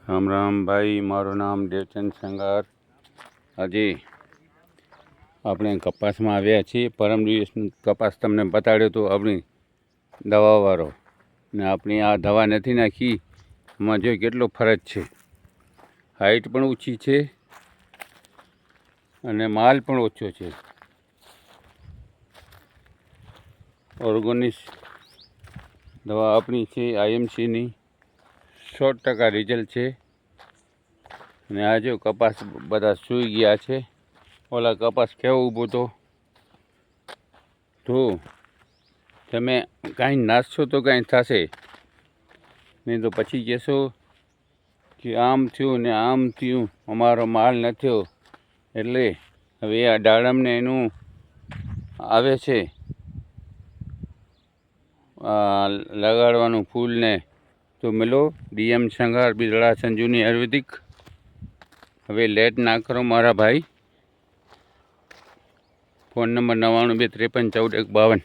રામ રામ ભાઈ, મારું નામ દેવચંદ સંગાર. આજે આપણે કપાસમાં આવ્યા છીએ. પરમ દિવસનું કપાસ તમને બતાડ્યો હતો આપણી દવાવાળો, ને આપણી આ દવા નથી નાખી. એમાં જો કેટલો ફરક છે. હાઈટ પણ ઓછી છે અને માલ પણ ઓછો છે. ઓર્ગોનિક દવા આપણી છે, IMCની 100% રિઝલ્ટ છે. અને આ જો કપાસ બધા સૂઈ ગયા છે. ઓલા કપાસ કેવો ઊભો તો તમે કાંઈ નાખશો તો કાંઈ થશે નહીં, તો પછી કહેશો કે આમ થયું ને આમ થયું, અમારો માલ ન થયો. એટલે હવે આ દાડમને એનું આવે છે લગાડવાનું ફૂલને, તો મિલો DM સંઘાર બિદડા સંજુની આયુર્વેદિક. હવે લેટ ના કરો મારા ભાઈ. Phone number 99 253 14 152.